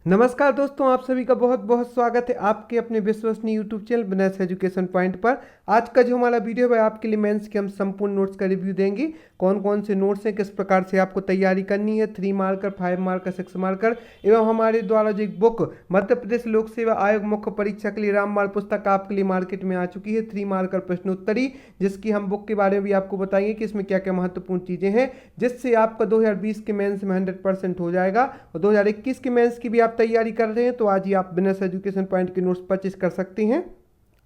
नमस्कार दोस्तों, आप सभी का बहुत बहुत स्वागत है आपके अपने विश्वसनीय YouTube channel business education point पर। आज का जो हमारा वीडियो है आपके लिए मेंस के हम संपूर्ण नोट्स का रिव्यू देंगे। कौन कौन से नोट्स हैं, किस प्रकार से आपको तैयारी करनी है, 3 मार्कर, 5 मार्कर, 6 मार्कर एवं हमारे द्वारा जो एक बुक मध्य प्रदेश लोक सेवा आयोग मुख्य परीक्षा के लिए रामबाण पुस्तक आपके लिए मार्केट में आ चुकी है, 3 मार्कर प्रश्नोत्तरी, जिसकी हम बुक के बारे में भी आपको बताएंगे कि इसमें क्या क्या महत्वपूर्ण चीज़ें हैं, जिससे आपका 2020 के मेंस में 100% हो जाएगा। और 2021 के मेंस की भी आप तैयारी कर रहे हैं तो आज ही आप बिजनेस एजुकेशन पॉइंट के नोट्स परचेज कर सकते हैं,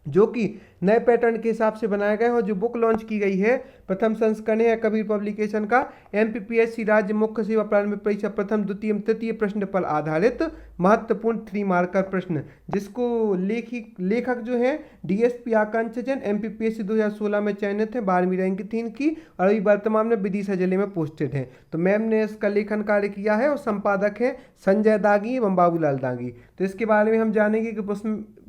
जो कि नए पैटर्न के हिसाब से बनाया गया है। और जो बुक लॉन्च की गई है, प्रथम संस्करण है कबीर पब्लिकेशन का, एमपीपीएससी राज्य मुख्य सेवा प्रारंभिक परीक्षा प्रथम द्वितीय एवं तृतीय प्रश्न पर आधारित महत्वपूर्ण 3 मार्कर प्रश्न, जिसको लेखक जो है डीएसपी आकांक्षा जैन, एमपीपीएससी 2016 में चयनित है, 12वीं रैंक थी इनकी और अभी वर्तमान में विदिशा जिले में पोस्टेड है। तो मैम ने इसका लेखन कार्य किया है और संपादक है संजय दागी एवं बाबूलाल दागी। तो इसके बारे में हम जानेंगे कि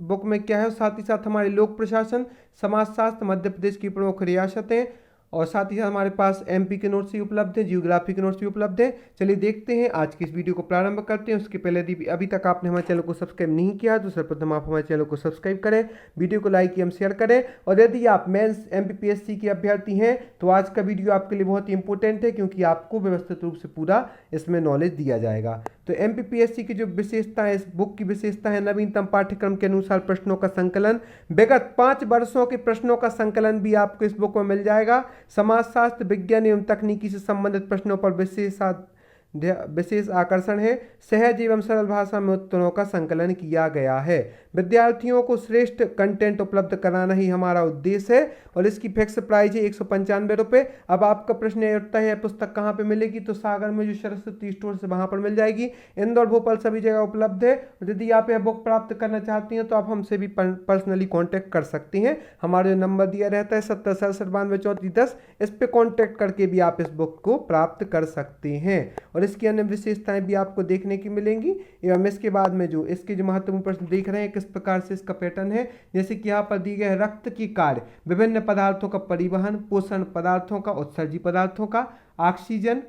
बुक में क्या है। साथ ही साथ हमारे लोक प्रशासन, समाजशास्त्र, मध्य प्रदेश की प्रमुख रियासतें और साथ ही साथ हमारे पास एमपी के नोट्स भी उपलब्ध हैं, जियोग्राफी के नोट्स भी उपलब्ध हैं। चलिए देखते हैं, आज की इस वीडियो को प्रारंभ करते हैं। उसके पहले यदि अभी तक आपने हमारे चैनल को सब्सक्राइब नहीं किया तो सर्वप्रथम आप हमारे चैनल को सब्सक्राइब करें, वीडियो को लाइक एवं शेयर करें। और यदि आप मेंस एमपीपीएससी के अभ्यर्थी हैं तो आज का वीडियो आपके लिए बहुत ही इंपॉर्टेंट है, क्योंकि आपको व्यवस्थित रूप से पूरा इसमें नॉलेज दिया जाएगा। तो एमपीपीएससी की जो विशेषता है, इस बुक की विशेषता है नवीनतम पाठ्यक्रम के अनुसार प्रश्नों का संकलन, विगत 5 वर्षों के प्रश्नों का संकलन भी आपको इस बुक में मिल जाएगा। समाजशास्त्र, विज्ञान एवं तकनीकी से संबंधित प्रश्नों पर विशेष आकर्षण है। सहज एवं सरल भाषा में उत्तरों का संकलन किया गया है। विद्यार्थियों को श्रेष्ठ कंटेंट उपलब्ध कराना ही हमारा उद्देश्य है और इसकी फिक्स प्राइस है 195 रुपये। अब आपका प्रश्न ये उठता है पुस्तक कहाँ पे मिलेगी, तो सागर में जो सरस्वती स्टोर से वहाँ पर मिल जाएगी। इंदौर, भोपाल सभी जगह उपलब्ध है। यदि आप यह बुक प्राप्त करना चाहती हैं तो आप हमसे भी पर्सनली कॉन्टैक्ट कर सकती हैं। हमारा जो नंबर दिया रहता है 70 इस पर कॉन्टैक्ट करके भी आप इस बुक को प्राप्त कर सकते हैं और इसकी अन्य विशेषताएं भी आपको देखने की मिलेंगी। एवं इसके बाद में जो इसके जो महत्वपूर्ण प्रश्न देख रहे हैं, किस प्रकार से इसका पैटर्न है, जैसे कि यहाँ पर दी गई है रक्त की कार्य, विभिन्न पदार्थों का परिवहन, पोषण पदार्थों का, उत्सर्जी पदार्थों का, ऑक्सीजन,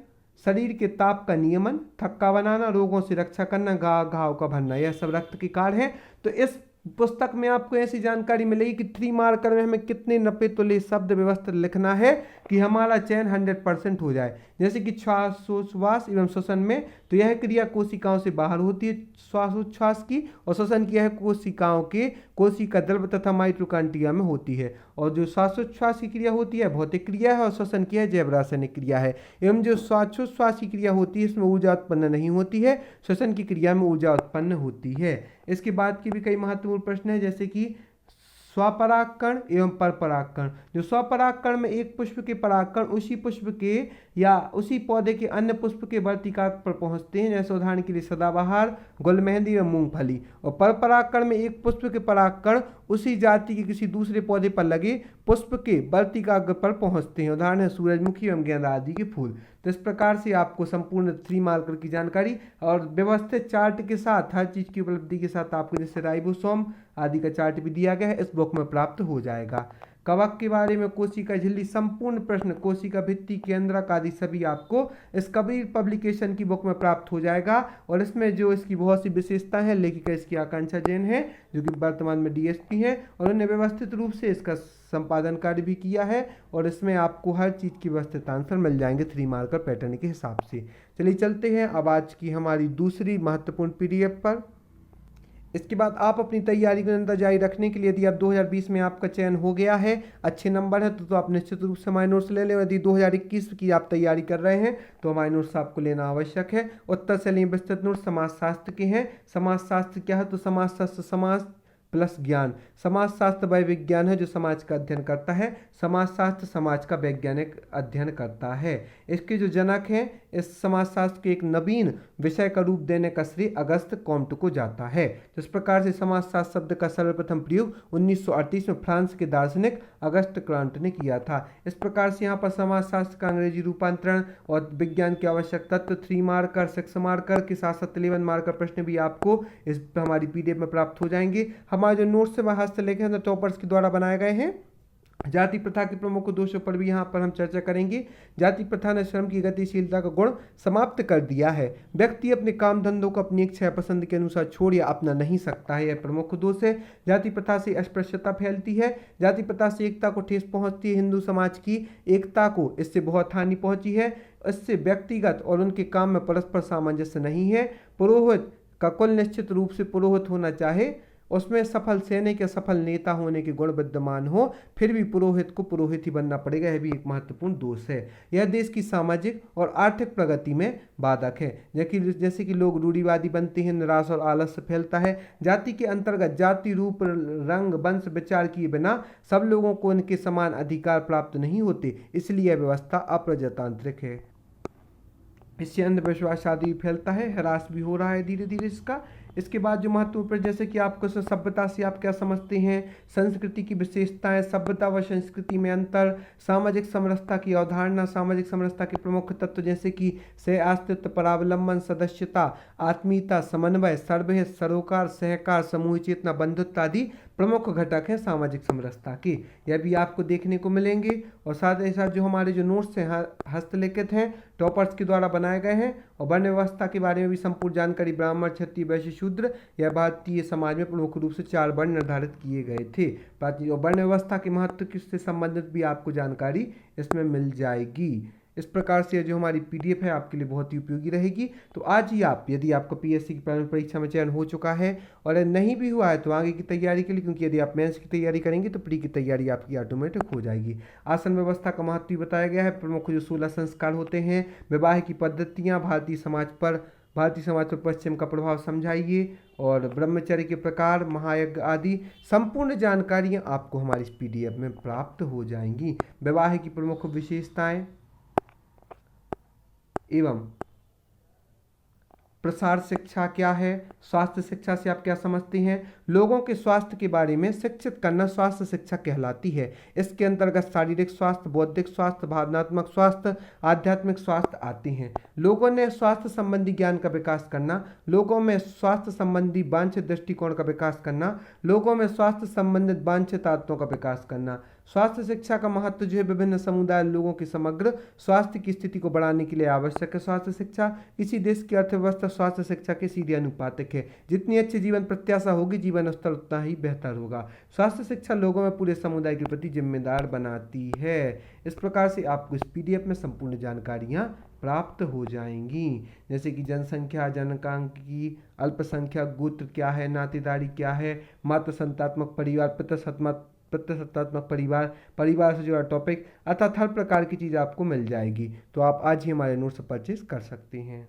शरीर के ताप का नियमन, थक्का बनाना, रोगों से रक्षा करना, घाव का भरना, यह सब रक्त की कार्य है। तो इस पुस्तक में आपको ऐसी जानकारी मिलेगी कि 3 मार्कर में हमें कितने 90 तुल्य शब्द व्यवस्थित लिखना है कि हमारा चयन 100% हो जाए। जैसे कि श्वासोच्छ्वास एवं श्वसन में, तो यह क्रिया कोशिकाओं से बाहर होती है श्वासोच्छ्वास की, और श्वसन की यह कोशिकाओं के कोशिका द्रव तथा माइटोकॉन्ड्रिया में होती है। और जो श्वासोच्छ्वास की क्रिया होती है भौतिक क्रिया है और श्वसन की है जैव रासायनिक क्रिया है। एवं जो श्वासोच्छ्वास की क्रिया होती है इसमें ऊर्जा उत्पन्न नहीं होती है, श्वसन की क्रिया में ऊर्जा उत्पन्न होती है। इसके बाद की भी कई महत्वपूर्ण प्रश्न है, जैसे कि स्वपरागकण एवं परपरागकण। जो स्वपरागकण में एक पुष्प के परागकण उसी पुष्प के या उसी पौधे के अन्य पुष्प के वर्तिकाग्र पर पहुंचते हैं, जैसे उदाहरण के लिए सदाबहार, गुलमेहंदी एवं मूंगफली। और परपरागकण में एक पुष्प के परागकण उसी जाति के किसी दूसरे पौधे पर लगे पुष्प के वर्तिकाग्र पर पहुंचते हैं, उदाहरण है सूरजमुखी एवं गेंदा आदि के फूल। तो इस प्रकार से आपको संपूर्ण 3 मार्कर की जानकारी और व्यवस्थित चार्ट के साथ, हर चीज़ की उपलब्धि के साथ आपको जैसे राइबोसोम आदि का चार्ट भी दिया गया है, इस बुक में प्राप्त हो जाएगा। कवक के बारे में, कोशिका झिल्ली, संपूर्ण प्रश्न, कोशिका भित्ति, केंद्रक आदि सभी आपको इस कबीर पब्लिकेशन की बुक में प्राप्त हो जाएगा। और इसमें जो इसकी बहुत सी विशेषता है, लेखिका इसकी आकांक्षा जैन है जो कि वर्तमान में डीएसपी हैं और उन्होंने व्यवस्थित रूप से इसका संपादन कार्य भी किया है और इसमें आपको हर चीज़ की व्यवस्थित आंसर मिल जाएंगे 3 मार्कर पैटर्न के हिसाब से। चलिए चलते हैं अब आज की हमारी दूसरी महत्वपूर्ण पीडीएफ पर। इसके बाद आप अपनी तैयारी को निरंतर जारी रखने के लिए, यदि आप 2020 में आपका चयन हो गया है, अच्छे नंबर है, तो आप निश्चित रूप से हमारे नोट्स ले लें। यदि 2021 की आप तैयारी कर रहे हैं तो हमारे नोट्स आपको लेना आवश्यक है। उत्तर से लिए विस्तृत नोट्स समाजशास्त्र के हैं। समाजशास्त्र क्या है, तो समाजशास्त्र समाज प्लस ज्ञान। समाजशास्त्र वह विज्ञान है जो समाज का अध्ययन करता है, समाजशास्त्र समाज का वैज्ञानिक अध्ययन करता है। इसके जो जनक हैं, इस समाजशास्त्र के एक नवीन विषय का रूप देने का श्रेय अगस्त कॉम्टे को जाता है। जिस प्रकार से समाजशास्त्र शब्द का सर्वप्रथम प्रयोग 1938 में फ्रांस के दार्शनिक अगस्त कॉम्टे ने किया था। इस प्रकार से यहाँ पर समाजशास्त्र का अंग्रेजी रूपांतरण और विज्ञान के आवश्यक तत्व 3 मार्कर, 6 मार्कर के साथ साथ 11 मार्कर प्रश्न भी आपको इस हमारी पीडीएफ में प्राप्त हो जाएंगे। हमारे जो नोट्स है वह हस्तलेख टॉपर्स के द्वारा बनाए गए हैं जाति प्रथा के प्रमुख दोषों पर भी यहाँ पर हम चर्चा करेंगे। जाति प्रथा ने श्रम की गतिशीलता का गुण समाप्त कर दिया है। व्यक्ति अपने काम धंधों को अपनी इच्छा पसंद के अनुसार छोड़ या अपना नहीं सकता है, यह प्रमुख दोष है। जाति प्रथा से अस्पृश्यता फैलती है। जाति प्रथा से एकता को ठेस पहुंचती है। हिंदू समाज की एकता को इससे बहुत हानि पहुंची है। इससे व्यक्तिगत और उनके काम में परस्पर सामंजस्य नहीं है। पुरोहित का कुल निश्चित रूप से पुरोहित होना चाहे, उसमें सफल सैनिक या सफल नेता होने के गुण विद्यमान हो, फिर भी पुरोहित को पुरोहित ही बनना पड़ेगा, यह भी एक महत्वपूर्ण दोष है। यह देश की सामाजिक और आर्थिक प्रगति में बाधक है। जैसे कि लोग रूढ़िवादी बनते हैं, निराश और आलस्य फैलता है। जाति के अंतर्गत जाति, रूप, रंग, वंश विचार किए बिना सब लोगों को उनके समान अधिकार प्राप्त नहीं होते, इसलिए यह व्यवस्था अप्रजातांत्रिक है। इससे अंधविश्वास आदि फैलता है, ह्रास भी हो रहा है धीरे धीरे इसका। इसके बाद जो महत्वपूर्ण, जैसे कि आपको सभ्यता से आप क्या समझते हैं, संस्कृति की विशेषताएं, सभ्यता व संस्कृति में अंतर, सामाजिक समरसता की अवधारणा, सामाजिक समरसता के प्रमुख तत्व जैसे कि सह अस्तित्व, परावलंबन, सदस्यता, आत्मीयता, समन्वय, सर्वहित, सरोकार, सहकार, समूह चेतना, बंधुत्व आदि प्रमुख घटक हैं सामाजिक समरसता के। यह भी आपको देखने को मिलेंगे। और साथ ही साथ जो हमारे जो नोट्स हैं हस्तलिखित हैं, टॉपर्स के द्वारा बनाए गए हैं। और वर्ण व्यवस्था के बारे में भी संपूर्ण जानकारी, ब्राह्मण, क्षत्रिय, वैश्य, शूद्र, यह भारतीय समाज में प्रमुख रूप से 4 वर्ण निर्धारित किए गए थे। और वर्ण व्यवस्था के महत्व से संबंधित भी आपको जानकारी इसमें मिल जाएगी। इस प्रकार से जो हमारी पीडीएफ है आपके लिए बहुत ही उपयोगी रहेगी। तो आज ही आप, यदि आपका पीएससी की प्रारंभिक परीक्षा में चयन हो चुका है और नहीं भी हुआ है तो आगे की तैयारी के लिए, क्योंकि यदि आप मेंस की तैयारी करेंगे तो प्री की तैयारी आपकी ऑटोमेटिक हो जाएगी। आसन व्यवस्था का महत्व बताया गया है। प्रमुख जो 16 संस्कार होते हैं, विवाह की पद्धतियाँ, भारतीय समाज पर पश्चिम का प्रभाव समझाइए, और ब्रह्मचर्य के प्रकार, महायज्ञ आदि संपूर्ण जानकारियाँ आपको हमारी इस पीडीएफ में प्राप्त हो जाएंगी। विवाह की प्रमुख विशेषताएं एवं प्रसार शिक्षा क्या है, स्वास्थ्य शिक्षा से आप क्या समझते हैं, लोगों के स्वास्थ्य के बारे में शिक्षित करना स्वास्थ्य शिक्षा कहलाती है। इसके अंतर्गत शारीरिक स्वास्थ्य, बौद्धिक स्वास्थ्य, भावनात्मक स्वास्थ्य, आध्यात्मिक स्वास्थ्य आते हैं। लोगों ने स्वास्थ्य संबंधी ज्ञान का विकास करना, लोगों में स्वास्थ्य संबंधी वांछित दृष्टिकोण का विकास करना, लोगों में स्वास्थ्य संबंधित वांछित आदतों का विकास करना। स्वास्थ्य शिक्षा का महत्व जो है विभिन्न समुदाय लोगों की समग्र स्वास्थ्य की स्थिति को बढ़ाने के लिए आवश्यक है। स्वास्थ्य शिक्षा किसी देश की अर्थव्यवस्था स्वास्थ्य शिक्षा के सीधे अनुपातिक है। जितनी अच्छी जीवन प्रत्याशा होगी, जीवन स्तर उतना ही बेहतर होगा। स्वास्थ्य शिक्षा लोगों में पूरे समुदाय के प्रति जिम्मेदार बनाती है। इस प्रकार से आपको इस पीडीएफ में संपूर्ण जानकारियाँ प्राप्त हो जाएंगी, जैसे कि जनसंख्या, जनकांकी, अल्पसंख्यक, गोत्र क्या है, नातेदारी क्या है, मातृ संतात्मक परिवार, पितृसत्तात्मक परिवार से जुड़ा टॉपिक, अर्थात हर प्रकार की चीज़ आपको मिल जाएगी। तो आप आज ही हमारे नोट्स परचेज कर सकते हैं।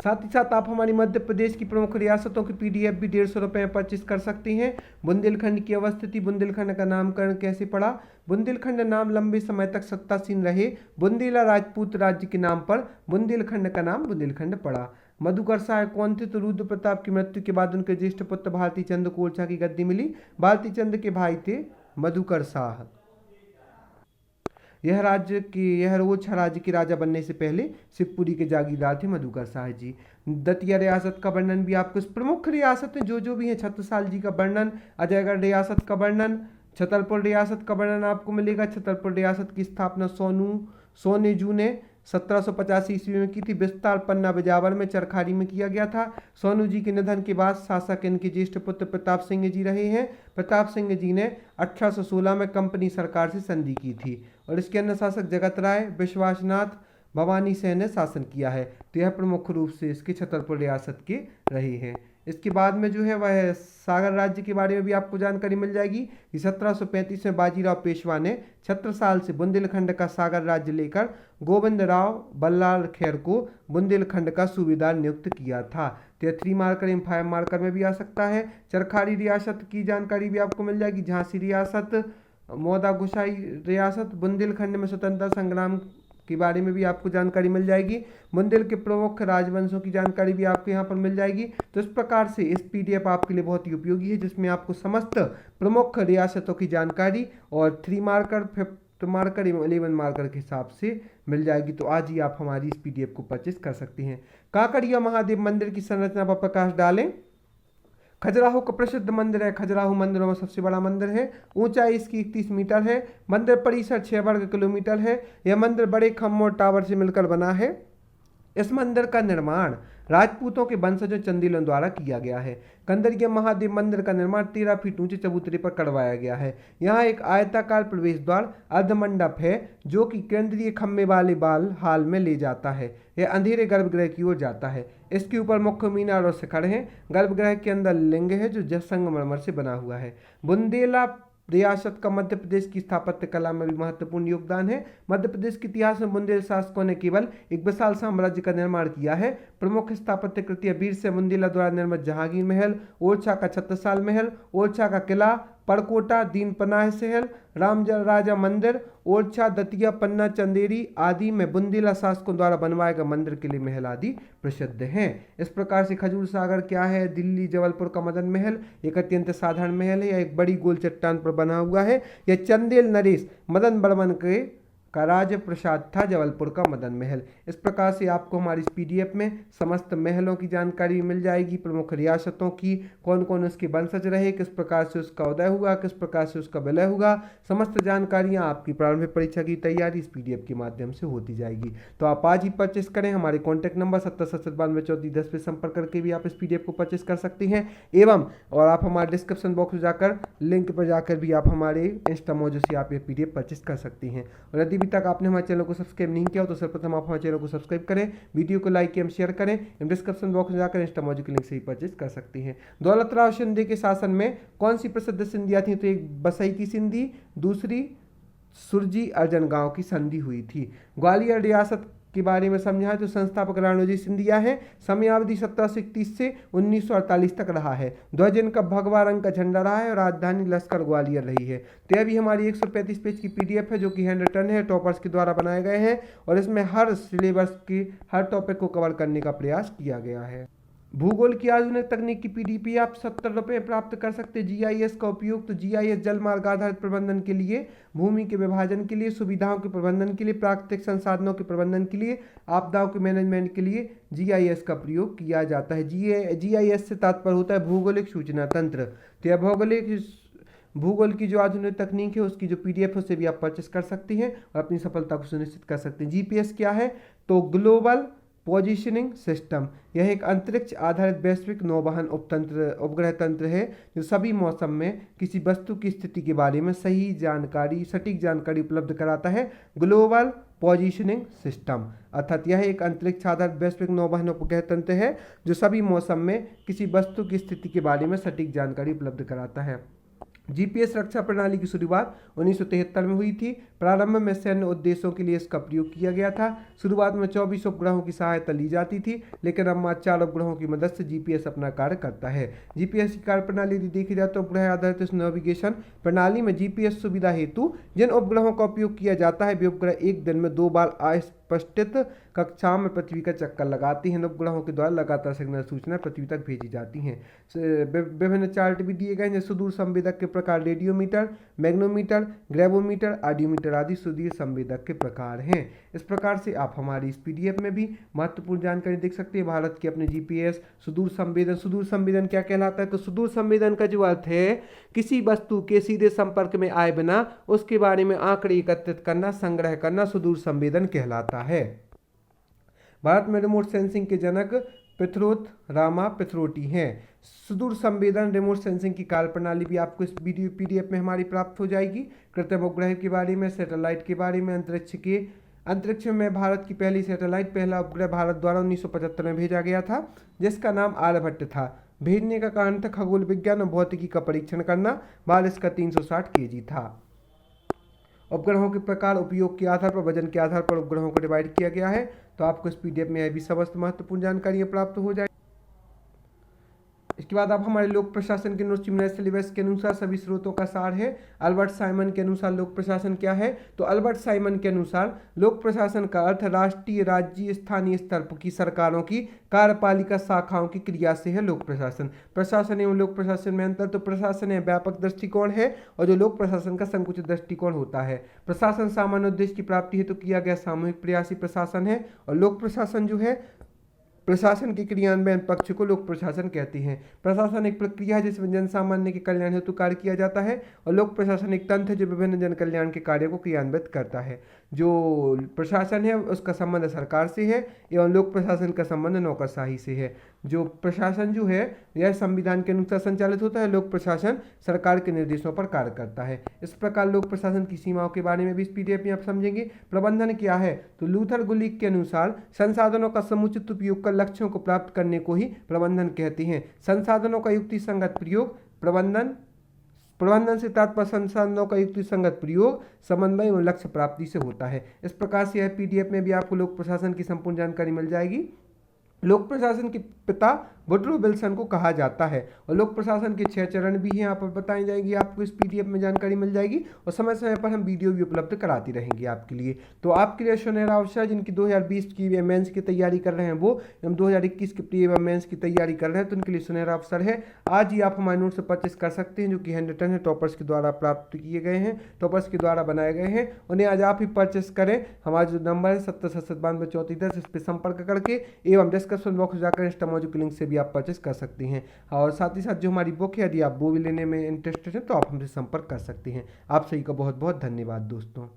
साथ ही साथ आप हमारी मध्य प्रदेश की प्रमुख रियासतों की पीडीएफ भी 150 रुपये में परचेज कर सकते हैं। बुंदेलखंड की अवस्थिति, बुंदेलखंड का नामकरण कैसे पड़ा। बुंदेलखंड नाम लंबे समय तक सत्तासीन रहे बुंदेला राजपूत राज्य के नाम पर बुंदेलखंड का नाम बुंदेलखंड पड़ा। मधुकर शाह कौन थे, तो रुद्र प्रताप की मृत्यु के बाद उनके ज्येष्ठ पुत्र भारती चंद को ओरछा की गद्दी मिली। भारती चंद के भाई थे मधुकर शाह। यह ओरछा राज्य के राजा बनने से पहले शिवपुरी के जागीरदार थे मधुकर शाह जी। दतिया रियासत का वर्णन भी आपको, प्रमुख रियासतें जो भी हैं, छत्रसाल जी का वर्णन, अजयगढ़ रियासत का वर्णन, छतरपुर रियासत का वर्णन आपको मिलेगा। छतरपुर रियासत की स्थापना सोनेजू ने 1785 ईस्वी में की थी। विस्तार पन्ना बिजावर में चरखारी में किया गया था। सोनू जी के निधन के बाद शासक इनके ज्येष्ठ पुत्र प्रताप सिंह जी रहे हैं। प्रताप सिंह जी ने 1816 में कंपनी सरकार से संधि की थी और इसके अन्य शासक जगत राय, विश्वासनाथ, भवानी सेन ने शासन किया है। तो यह प्रमुख रूप से इसके छतरपुर रियासत के रहे हैं। इसके बाद में जो है वह सागर राज्य के बारे में भी आपको जानकारी मिल जाएगी कि 1735 में बाजीराव पेशवा ने छत्रसाल से बुंदेलखंड का सागर राज्य लेकर गोविंद राव बल्लाल खैर को बुंदेलखंड का सूबेदार नियुक्त किया था। तो 3 मार्कर एवं 5 मार्कर में भी आ सकता है। चरखारी रियासत की जानकारी भी आपको मिल जाएगी। झांसी रियासत, मौदा गुसाई रियासत, बुंदेलखंड में स्वतंत्रता संग्राम के बारे में भी आपको जानकारी मिल जाएगी। बुंदेल के प्रमुख राजवंशों की जानकारी भी आपको यहाँ पर मिल जाएगी। तो इस प्रकार से इस पीडीएफ आपके लिए बहुत ही उपयोगी है, जिसमें आपको समस्त प्रमुख रियासतों की जानकारी और 3 मार्कर, 5 मार्कर एवं 11 मार्कर के हिसाब से मिल जाएगी। तो आज ही आप हमारी इस पीडीएफ को परचेस कर सकते हैं। काकड़िया महादेव मंदिर की संरचना पर प्रकाश डालें। खजुराहो का प्रसिद्ध मंदिर है, खजुराहो मंदिरों में सबसे बड़ा मंदिर है। ऊंचाई इसकी 31 मीटर है। मंदिर परिसर 6 वर्ग किलोमीटर है। यह मंदिर बड़े खम्भों और टावर से मिलकर बना है। इस मंदिर का निर्माण राजपूतों के वंशजों चंदेलों द्वारा किया गया है। कंदरिया महादेव मंदिर का निर्माण 13 फीट ऊंचे चबूतरे पर करवाया गया है। यहाँ एक आयताकार प्रवेश द्वार अर्धमंडप है जो कि केंद्रीय खम्भे वाले बाल हाल में ले जाता है। यह अंधेरे गर्भगृह की ओर जाता है। इसके ऊपर मुख्य मीनार और शिखर हैं। गर्भगृह के अंदर लिंग है जो संगमरमर से बना हुआ है। बुंदेला रियासत का मध्य प्रदेश की स्थापत्य कला में भी महत्वपूर्ण योगदान है। मध्य प्रदेश के इतिहास में बुंदेल शासकों ने केवल एक विशाल साम्राज्य का निर्माण किया है। प्रमुख स्थापत्य कृतियां वीर सिंह बुंदेला द्वारा निर्मित जहांगीर महल, ओरछा का छत्रसाल महल, ओरछा का किला, परकोटा, दीन पनाह सहल, राम राजा मंदिर, ओरछा, दतिया, पन्ना, चंदेरी आदि में बुंदेला शासकों द्वारा बनवाए गए मंदिर, किले, महल आदि प्रसिद्ध हैं। इस प्रकार से खजूर सागर क्या है? दिल्ली जबलपुर का मदन महल एक अत्यंत साधारण महल है। यह एक बड़ी गोल चट्टान पर बना हुआ है। यह चंदेल नरेश मदन बर्मन के का राज प्रसाद था जबलपुर का मदन महल। इस प्रकार से आपको हमारी इस पीडीएफ में समस्त महलों की जानकारी मिल जाएगी, प्रमुख रियासतों की, कौन कौन उसके वंशज रहे, किस प्रकार से उसका उदय हुआ, किस प्रकार से उसका विलय हुआ, समस्त जानकारियां आपकी प्रारंभिक परीक्षा की तैयारी इस पीडीएफ के माध्यम से होती जाएगी। तो आप आज ही परचेस करें। हमारे कॉन्टैक्ट नंबर 77929410 पे संपर्क करके भी आप इस पीडीएफ को परचेस कर सकती हैं एवं और आप हमारे डिस्क्रिप्शन बॉक्स में जाकर लिंक पर जाकर भी आप हमारे इंस्टामोजो से आप ये पीडीएफ परचेस कर सकती हैं। और यदि अभी तक आपने हमारे चैनल को सब्सक्राइब नहीं किया हो तो सर्वप्रथम आप हमारे चैनल को सब्सक्राइब करें, वीडियो को लाइक एवं शेयर करें। डिस्क्रिप्शन बॉक्स में जाकर इंस्टामोजो के लिंक से ही परचेज कर सकती हैं। दौलतराव शिंदे के शासन में कौन सी प्रसिद्ध संधियां थी? तो एक बसई की संधि, दूसरी सुरजी अर्जन गांव की संधि हुई थी। ग्वालियर रियासत के बारे में समझा तो संस्थापक राणोजी सिंधिया है। समयावधि 1731 से 1948 तक रहा है। ध्वज इनका भगवा रंग का झंडा रहा है और राजधानी लश्कर ग्वालियर रही है। तो यह भी हमारी 135 पेज की पीडीएफ है जो कि हैंड रिटन है, टॉपर्स के द्वारा बनाए गए हैं और इसमें हर सिलेबस की हर टॉपिक को कवर करने का प्रयास किया गया है। भूगोल की आधुनिक तकनीक की पीडीपी आप 70 रुपये प्राप्त कर सकते हैं। जीआईएस का उपयोग तो जीआईएस जल मार्ग आधारित प्रबंधन के लिए, भूमि के विभाजन के लिए, सुविधाओं के प्रबंधन के लिए, प्राकृतिक संसाधनों के प्रबंधन के लिए, आपदाओं के मैनेजमेंट के लिए जीआईएस का प्रयोग किया जाता है। जीआईएस से तात्पर्य होता है भौगोलिक सूचना तंत्र। तो यह भूगोल की जो आधुनिक तकनीक है उसकी जो पीडीएफ है उसे भी आप परचेस कर सकती हैं और अपनी सफलता को सुनिश्चित कर सकते हैं। जीपीएस क्या है? तो ग्लोबल पोजीशनिंग सिस्टम। यह एक अंतरिक्ष आधारित वैश्विक नौवहन उपग्रह तंत्र है जो सभी मौसम में किसी वस्तु की स्थिति के बारे में सटीक जानकारी उपलब्ध कराता है। ग्लोबल पोजीशनिंग सिस्टम अर्थात यह एक अंतरिक्ष आधारित वैश्विक नौवहन उपग्रह तंत्र है जो सभी मौसम में किसी वस्तु की स्थिति के बारे में सटीक जानकारी उपलब्ध कराता है। जीपीएस रक्षा प्रणाली की शुरुआत 1973 में हुई थी। प्रारंभ में सैन्य उद्देश्यों के लिए इसका प्रयोग किया गया था। शुरुआत में 24 उपग्रहों की सहायता ली जाती थी लेकिन अब 4 उपग्रहों की मदद से जीपीएस अपना कार्य करता है। जीपीएस की कार्यप्रणाली यदि देखी जाए तो उपग्रह आधारित इस नेविगेशन प्रणाली में जीपीएस सुविधा हेतु जिन उपग्रहों का उपयोग किया जाता है वे उपग्रह एक दिन में 2 बार अस्पष्टित कक्षाओं में पृथ्वी का चक्कर लगाती हैं। उपग्रहों के द्वारा लगातार सिग्नल सूचना पृथ्वी तक भेजी जाती हैं। विभिन्न चार्ट भी दिए गए हैं जैसे सुदूर संवेदक के प्रकार रेडियोमीटर, मैग्नोमीटर, ग्रेवोमीटर, ऑडियोमीटर आदि सुदूर संवेदक के प्रकार हैं। इस प्रकार से आप हमारी इस पीडीएफ में भी महत्वपूर्ण जानकारी देख सकते हैं। भारत के अपने जीपीएस सुदूर संवेदन क्या कहलाता है? तो सुदूर संवेदन का जो अर्थ है किसी वस्तु के सीधे संपर्क में आए बिना उसके बारे में आंकड़े एकत्रित करना, संग्रह करना सुदूर संवेदन कहलाता है। भारत में रिमोट सेंसिंग के जनक पिथरोट रामा पिथरोटी हैं। सुदूर संवेदन रिमोट सेंसिंग की कार्यप्रणाली भी आपको इस वीडियो पीडीएफ में हमारी प्राप्त हो जाएगी। कृत्रिम उपग्रह के बारे में, सैटेलाइट के बारे में, अंतरिक्ष में भारत की पहली सैटेलाइट, पहला उपग्रह भारत द्वारा 1975 में भेजा गया था जिसका नाम आर्यभट्ट था। भेजने का कारण था खगोल विज्ञान और भौतिकी का परीक्षण करना। भार इसका 360 केजी था। उपग्रहों के प्रकार, उपयोग के आधार पर, वजन के आधार पर उपग्रहों को डिवाइड किया गया है। तो आपको इस पीडीएफ में यह भी समस्त महत्वपूर्ण जानकारियां प्राप्त हो जाए। इसके बाद आप हमारे लोक प्रशासन के यूनिवर्सिटी सिलेबस के अनुसार सभी स्रोतों का सार है। अल्बर्ट साइमन के अनुसार लोक प्रशासन क्या है? तो अल्बर्ट साइमन के अनुसार लोक प्रशासन का अर्थ राष्ट्रीय, राज्य, स्थानीय स्तर की सरकारों की कार्यपालिका शाखाओं की क्रिया से है लोक प्रशासन। प्रशासन एवं लोक प्रशासन में अंतर, तो प्रशासन एक व्यापक दृष्टिकोण है और जो लोक प्रशासन का संकुचित दृष्टिकोण होता है। प्रशासन सामान्य उद्देश्य की प्राप्ति हेतु किया गया सामूहिक प्रयासी प्रशासन है और लोक प्रशासन जो है प्रशासन के क्रियान्वयन पक्ष को लोक प्रशासन कहते हैं। प्रशासन एक प्रक्रिया है जिसमें जन सामान्य के कल्याण हेतु कार्य किया जाता है, और लोक प्रशासन एक तंत्र है जो विभिन्न जन कल्याण के कार्यों को क्रियान्वित करता है। जो प्रशासन है उसका संबंध सरकार से है एवं लोक प्रशासन का संबंध नौकरशाही से है। जो प्रशासन जो है यह संविधान के अनुसार संचालित होता है, लोक प्रशासन सरकार के निर्देशों पर कार्य करता है। इस प्रकार लोक प्रशासन की सीमाओं के बारे में भी इस पीडीएफ में आप समझेंगे। प्रबंधन क्या है, तो लूथर गुलिक के अनुसार संसाधनों का समुचित उपयोग कर लक्ष्यों को प्राप्त करने को ही प्रबंधन कहते हैं। संसाधनों का युक्ति संगत प्रयोग प्रबंधन से तात्पर्य संसाधनों का युक्ति संगत प्रयोग, समन्वय एवं लक्ष्य प्राप्ति से होता है। इस प्रकार से यह पीडीएफ में भी आपको लोक प्रशासन की संपूर्ण जानकारी मिल जाएगी। लोक प्रशासन के पिता वुडरो विल्सन को कहा जाता है, और लोक प्रशासन के 6 चरण भी हैं यहाँ पर बताई जाएंगी, आपको इस पीडीएफ में जानकारी मिल जाएगी, और समय समय पर हम वीडियो भी उपलब्ध कराती रहेंगे आपके लिए। तो आपके लिए सुनहरा अवसर, जिनकी 2020 की मेंस की तैयारी कर रहे हैं वो, हम 2021 की प्री मेंस की तैयारी कर रहे हैं, तो उनके लिए सुनहरा अवसर है। आज ही आप हमारे नोट से परचेस कर सकते हैं, जो कि हैंड रिटन है, टॉपर्स के द्वारा प्राप्त किए गए हैं, टॉपर्स के द्वारा बनाए गए हैं। उन्हें आज आप ही परचेस करें। हमारा जो नंबर है 70 इस पर संपर्क करके एवं डिस्क्रिप्शन बॉक्स जाकर इंस्टामोजो की लिंक से भी आप परचेस कर सकते हैं। और साथ ही साथ जो हमारी बुक है, यदि आप वो भी लेने में इंटरेस्टेड हैं तो आप हमसे संपर्क कर सकते हैं। आप सभी का बहुत बहुत धन्यवाद दोस्तों।